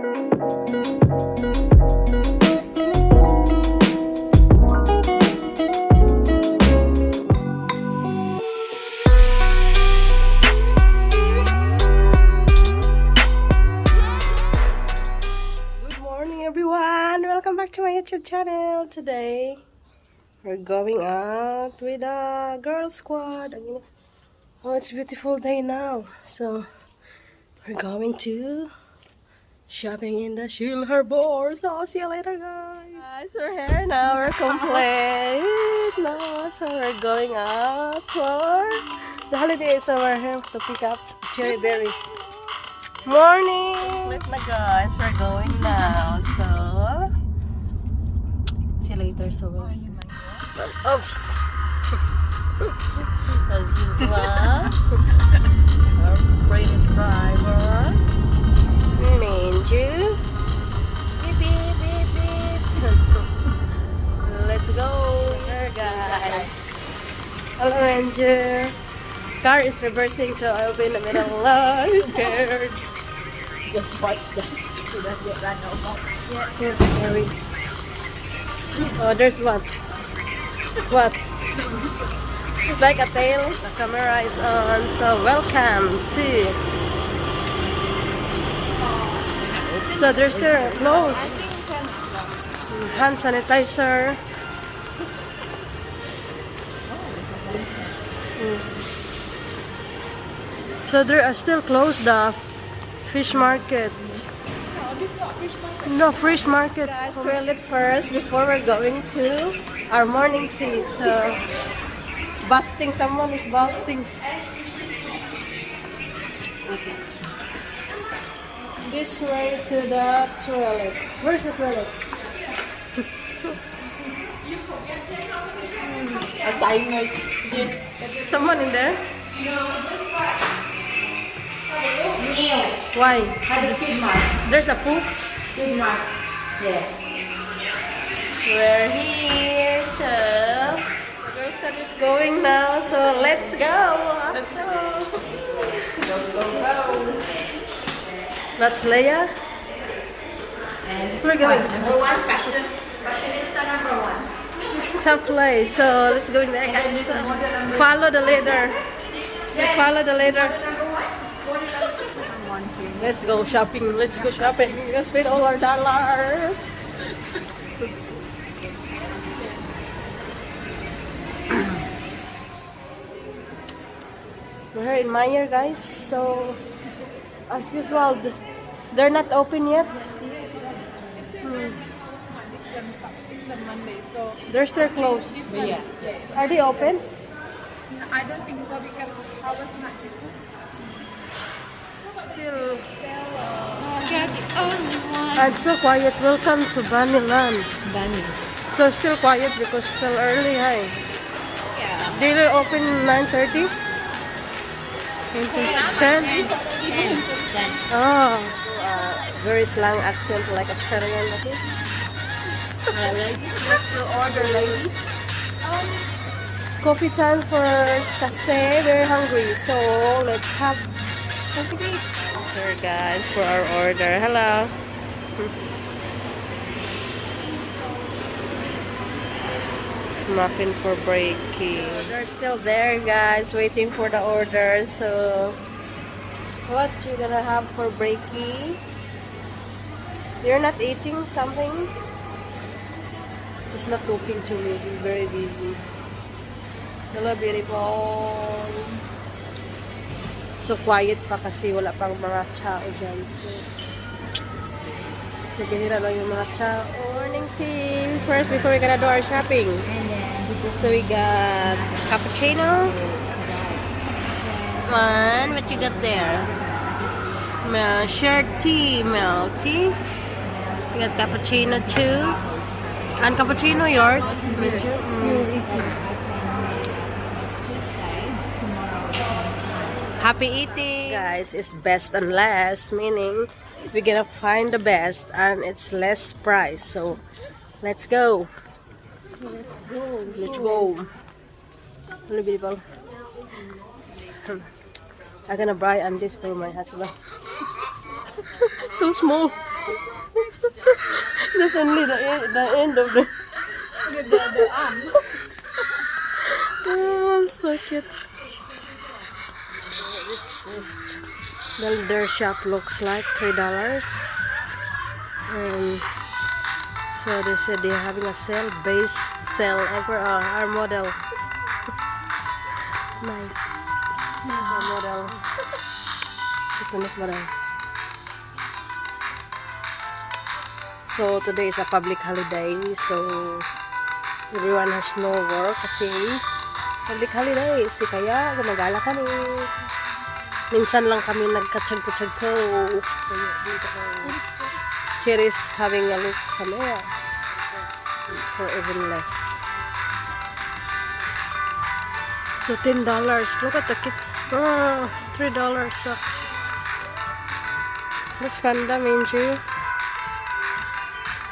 Everyone, welcome back to my YouTube channel. Today we're going out with a girl squad. Oh, it's a beautiful day now, so we're going to shopping in the Shield Harbor. So see you later, guys. We're here now. We're complete now, so we're going out for the holiday. So we're here to pick up cherry berry. Morning! Wait na guys, we're going now. So, see you later. So, oops! As usual, our brilliant driver, Manju. Beep, beep, beep, beep. Let's go! There, guys. Hello, Manju. Car is reversing, so I'll be in the middle. I'm scared. Just watch that so that you run over. Yeah, so scary. Oh, there's one. What? Like a tail. The camera is on. So welcome to. So there's their clothes. Hand sanitizer. So they are still closed, the fish market. No, this is not fish market. No, fish market. Guys, toilet first before we're going to our morning tea. So, busting. Someone is busting. This way to the toilet. Where's the toilet? Someone in there? Why? There's a poop? Yeah. We're here, so the girl squad is going now, so let's go! Let's go! Go! That's Leia. And we're going. Number one, fashionista number one. Top place, so let's go in there. Follow the leader. Follow the leader. Let's go shopping. Let's go shopping. Let's spend all our dollars. We're in Meyer, guys. So, as usual, they're not open yet. They're still closed. Yeah. Are they open? I don't think so because I was not Still. get the only one. And so quiet. Welcome to Banilan. Bunny. So still quiet because still early, hi. Yeah. They will open 9:30? 10? Oh. Very slang accent like Australian. Okay? Ladies, what's your order, ladies? Coffee time first kasi very hungry. So let's have something to eat. Here guys for our order. Hello. Muffin for breaking. They're still there, guys, waiting for the order. So, what you gonna have for breaking? You're not eating something? She's not talking to me. She's very busy. Hello, beautiful. So quiet pa kasi wala pang mga tao dyan. So bihira lang yung mga tao. Morning tea. First, before we gonna do our shopping. So we got cappuccino. One, what you got there? Shared tea, milk tea. We got cappuccino too. And cappuccino yours? Happy eating! Guys, it's best and less, meaning we're gonna find the best and it's less price. So, let's go! Let's go! Hello, beautiful. I'm gonna buy on this for my husband. Too small. That's only the end of the. The arm. Oh, so cute. This is their shop looks like $3. And so they said they're having a sale, base sale ever our model. Nice. Our model. It's the nice model. So today is a public holiday, so everyone has no work kasi public holiday. Kaya gumagala kami. Minsan lang kami nagkatsag-kutsag-ko. Cherry's having a look sa maya for even less. So $10. Look at the kit. Oh, $3 sucks. Let's panda, Minju.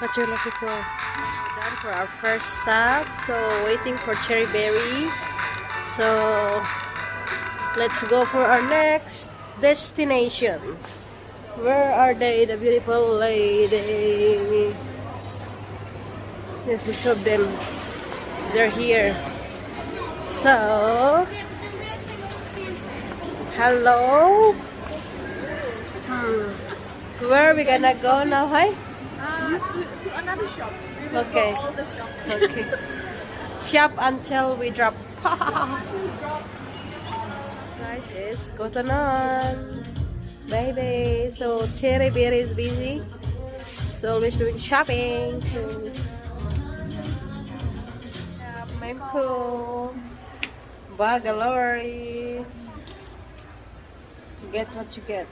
What you looking for? Done for our first stop. So waiting for cherry berry. So let's go for our next destination. Where are they, the beautiful lady? There's the two of them. They're here. So, hello. Where are we gonna go now? Hi. To another shop. We will Okay. go all the shop. Okay. Shop until we drop. Guys, is Kotonon. Baby. So Cherry Bear is busy. So always doing shopping. Memco. Bagalori. Get what you get.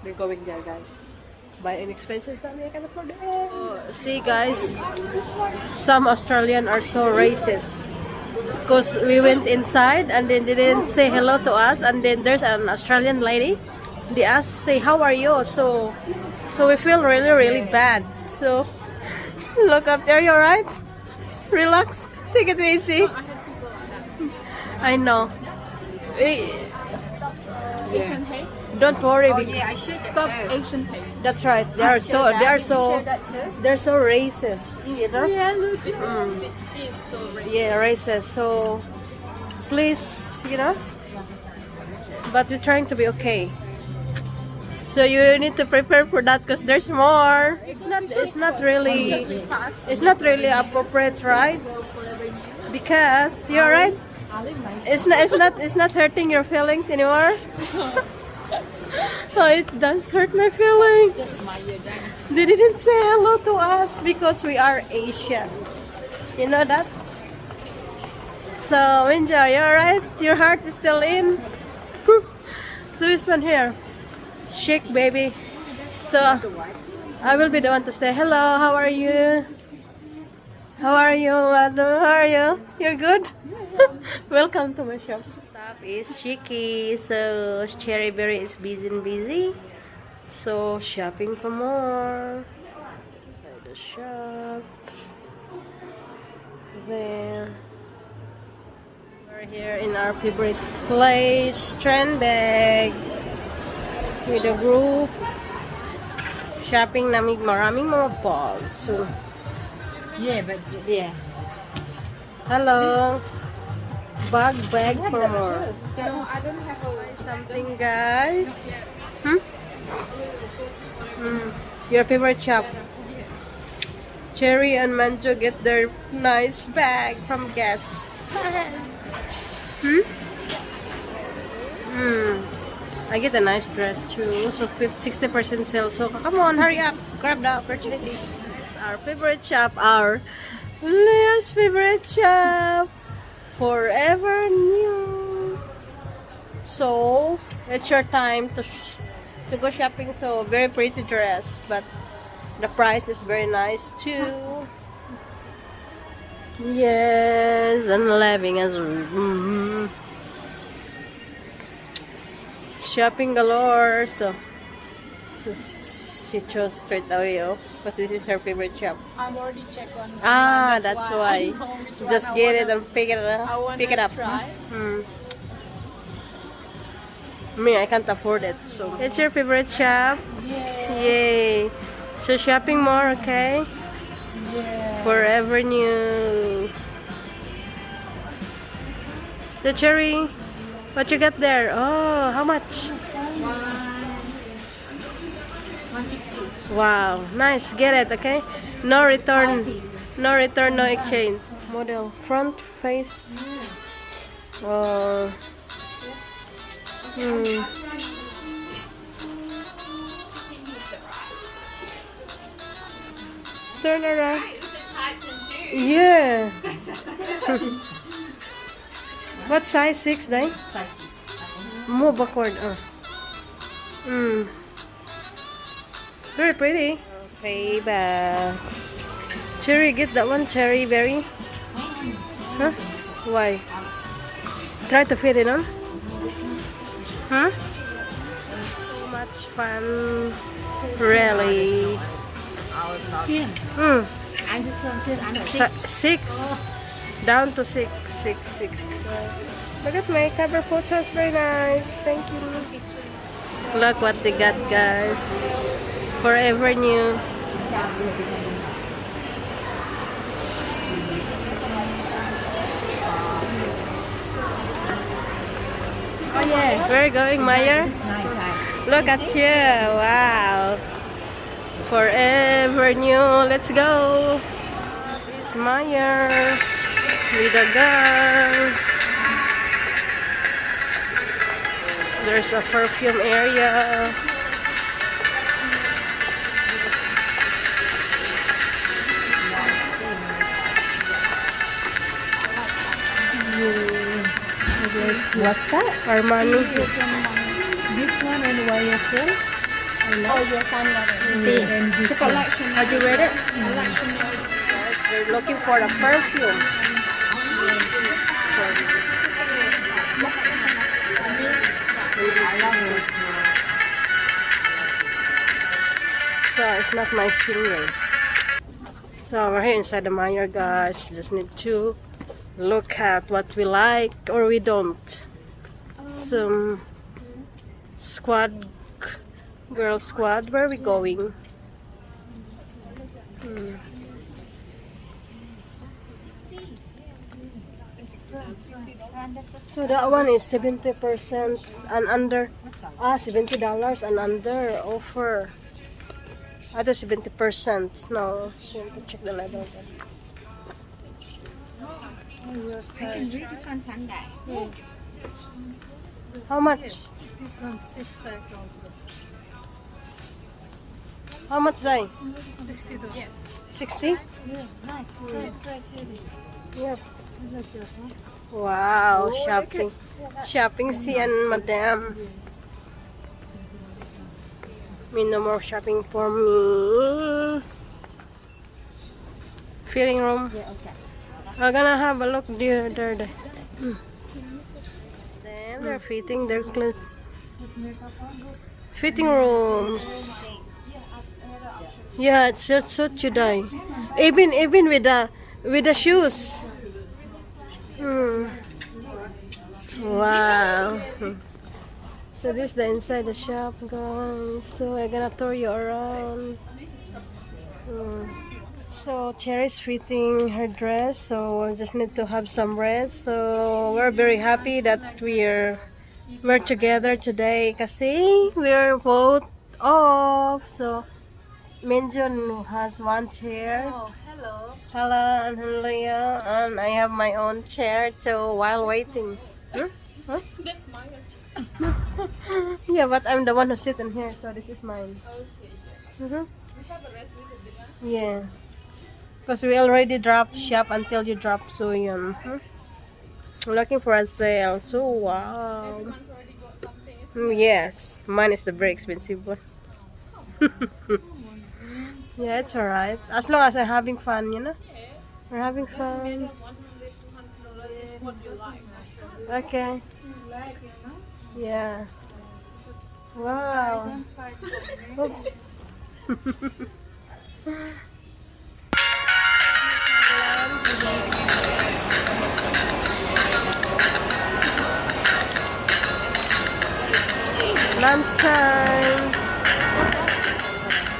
We're going there, guys. Buy inexpensive stuff, I can afford it. See, guys, some Australian are so racist. Because we went inside and then they didn't say hello to us, and then there's an Australian lady. They asked, say, how are you? So we feel really, really bad. So look up there, you alright? Relax, take it easy. I know. Asian hate. Don't worry. I should Stop Asian hate. That's right. They're so racist. You know? Yeah, look. It is so racist. Yeah, racist. So please, you know. But we're trying to be okay. So you need to prepare for that because there's more. It's not really appropriate, right? Because you're right. It's not hurting your feelings anymore. Oh, it does hurt my feelings. They didn't say hello to us because we are Asian. You know that? So enjoy, alright? Your heart is still in. So this one here. Shake, baby. So I will be the one to say hello. How are you? How are you? How are you? You're good? Welcome to my shop. Stop is Shiki. So Cherry Berry is busy. So shopping for more. Inside the shop. There. We're here in our favorite place, Strandbag. With a group. Shopping namig maraming mga bags. So Yeah, but yeah. hello. Bag for more. No, I don't have a Something, guys. Your favorite shop. Cherry and Manjo get their nice bag from Guess. I get a nice dress too. So 60% sale. So come on, hurry up. Grab the opportunity. Our favorite shop. Our Leah's favorite shop. Forever New. So it's your time to go shopping. So very pretty dress, but the price is very nice too. Yes, and living as shopping galore. So she chose straight away, because this is her favorite shop. I'm already checked on. That's why. I know which one Just I get wanna- it and pick it I up. wanna Pick it up. try. Me, I can't afford it. So it's your favorite shop. Yay! So shopping more, okay? Yeah. Forever new. The cherry. What you got there? Oh, how much? 160. Wow, nice. Get it, okay? No return. No return, no exchange. Model front face. Oh. Hmm. Turn around. Yeah. What size? 6, Day? Size 6. Move backward. Oh. Mm. Very pretty. Okay, ba. Cherry, get that one. Cherry berry. Huh? Why? Try to fit it on. Huh? So much fun. Really. Ten. Hmm. I'm just from 10. I'm at 6. 6. Down to 6. 6. 6. Look at my cover photos. Very nice. Thank you. Look what they got, guys. Forever new. Oh yeah. Where are you going, Maya? It's nice. Look at you. Wow. Forever new. Let's go. It's Maya with a gun. There's a perfume area. What's that? Armani. This one and YSL. Oh, your son got it. See, and this one. Have you read it? Guys, we're looking for a perfume. So it's not my finger. So we're here inside the Meyer, guys. Just need to look at what we like or we don't. Some squad, girl squad. Where are we going? Hmm. So that one is 70% and under. $70 and under offer. Other 70%. No, so you can check the level. I can read this one Sunday. How much? This one 6,000 also. How much, Dai? $60. Yes. 60? Yeah, nice. Try it. Yep. I like yours, huh? Wow, shopping. Shopping si and madam. No more shopping for me. Fitting room. Yeah, okay. We're gonna have a look there. Then they're fitting their clothes. Fitting rooms. Yeah, it's just suit you, Dai. Even with the shoes. Hmm. Wow. So this is the inside the shop, guys. So I'm gonna tour you around. So Cherry's fitting her dress, so we just need to have some rest. So we're very happy that we're together today kasi we're both off. So Minjun has one chair. Oh, hello. Hello, and Leah, and I have my own chair too while waiting. Huh? That's my chair. Yeah, but I'm the one who sit in here, so this is mine. Okay. Mm-hmm. We have a rest little bit, huh? Yeah. Because we already dropped shop until you drop so yun. Looking for a sale. So wow. Everyone's already got something. Yes. Mine is the very expensive one. Yeah, it's alright. As long as I'm having fun, you know? Yeah. We're having Made fun. of $100, $200 is what you like. Okay. You like, you know? Yeah. Wow. Oops. Lunchtime.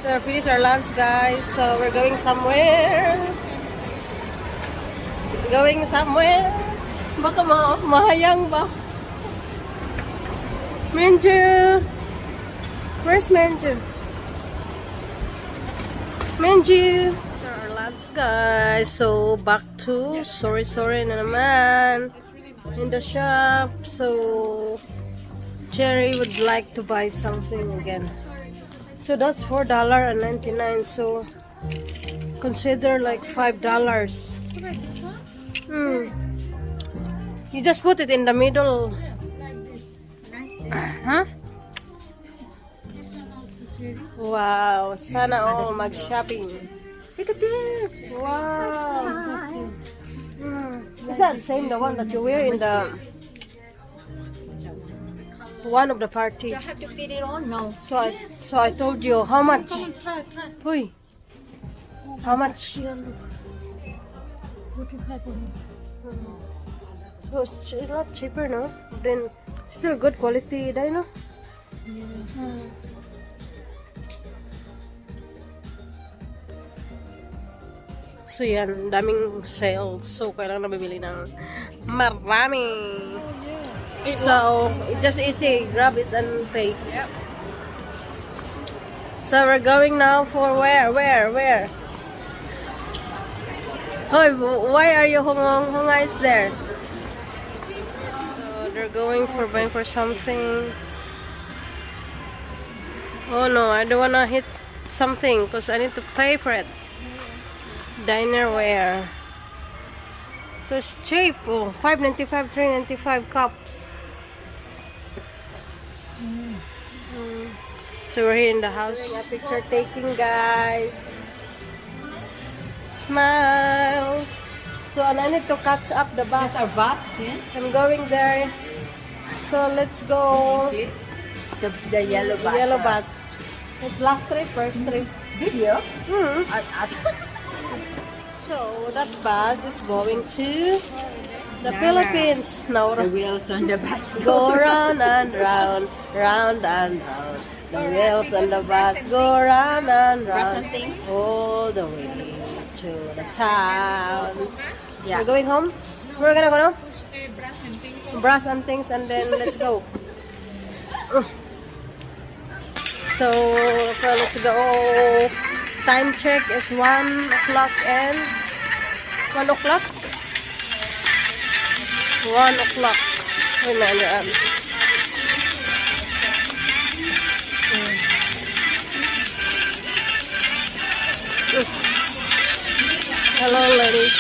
So So we finished our lunch, guys. So we're going somewhere. Going somewhere. Baka mahayang ba? Manju! Where's Manju? Manju! Our lunch, guys. So back to sorry na naman in the shop. So Cherry would like to buy something again. So that's $4.99. So consider like $5. You just put it in the middle. Huh? Wow, sana all mag-shopping. Look at this. Wow. Is that the same the one that you wear in the one of the party? You have to fit it on? No. So I told you how much? Come on, try. Huy. How much? Here, look. 45 only. So it's a lot cheaper, no? Then still good quality, you know? So yan, daming sales. So kailangan nabibili ng marami. So it's just easy, grab it and pay. Yep. So we're going now for where? Hoy, why are you hungais there? So they're going for buying for something. Oh no, I don't wanna hit something because I need to pay for it. Dinerware. So it's cheap. Oh, $5.95, $3.95 cups. So we're here in the house. Doing a picture taking, guys. Smile. So and I need to catch up the bus. That's our bus, Jen. I'm going there. So let's go. The yellow bus. Yellow bus. It's last trip, first trip. Video? Hmm. So that bus is going to the Philippines. Now The wheels on the bus go round and round, round and round. The wheels on the bus go round and Brass round, and things. all the way to the town. Yeah. We're going home. We're gonna go now. Brass and things. Brass and things, and then let's go. So let's go. Time check is 1 o'clock and 1 o'clock. 1 o'clock. Wait a minute. Hello, ladies.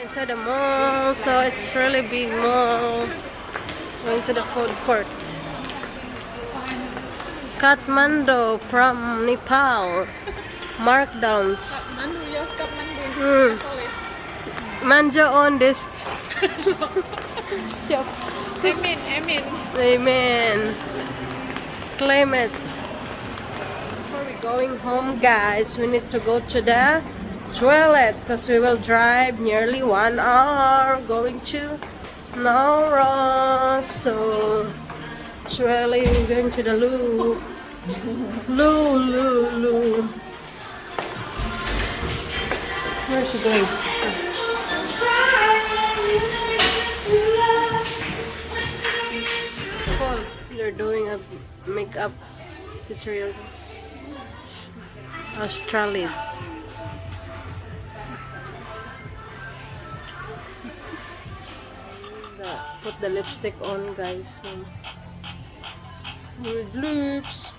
Inside the mall, so it's really big mall. Going to the food court. Kathmandu from Nepal. Markdowns. Manja on this shop. Amen. Claim it. Before we going home, guys, we need to go to the toilet because we will drive nearly 1 hour going to Nara. So actually we're going to the loo. Loo. Where is she going? They're doing a makeup tutorial. Australis. Put the lipstick on, guys. So, with lips.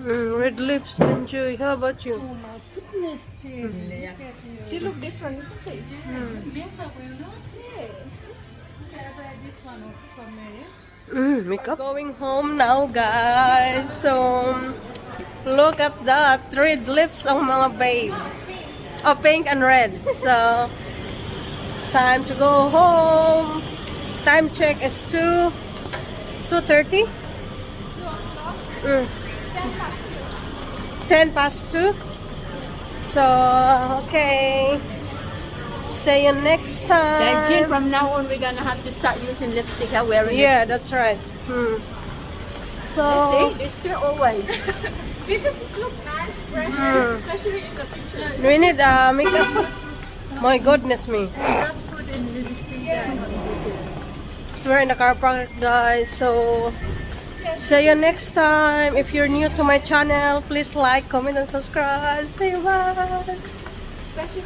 Red lips, enjoy. How about you? Oh my goodness, Jill. She look different, isn't she? This one from Mary. Makeup. Going home now, guys. So, look at that. Red lips ang mga babe. Oh, pink and red. So, it's time to go home. Time check is 2:30. 10 past 2. So, okay. See you next Then Jin, time. from now on, we're gonna have to start using lipstick. Wearing Yeah, that's right. So, lipstick. It's still always. Because it looks nice, fresh, especially in the pictures. we need makeup. My goodness me. Just put in lipstick there. So we're in the car park, guys. So, see you next time. If you're new to my channel, please like, comment, and subscribe. See you, bye. Especially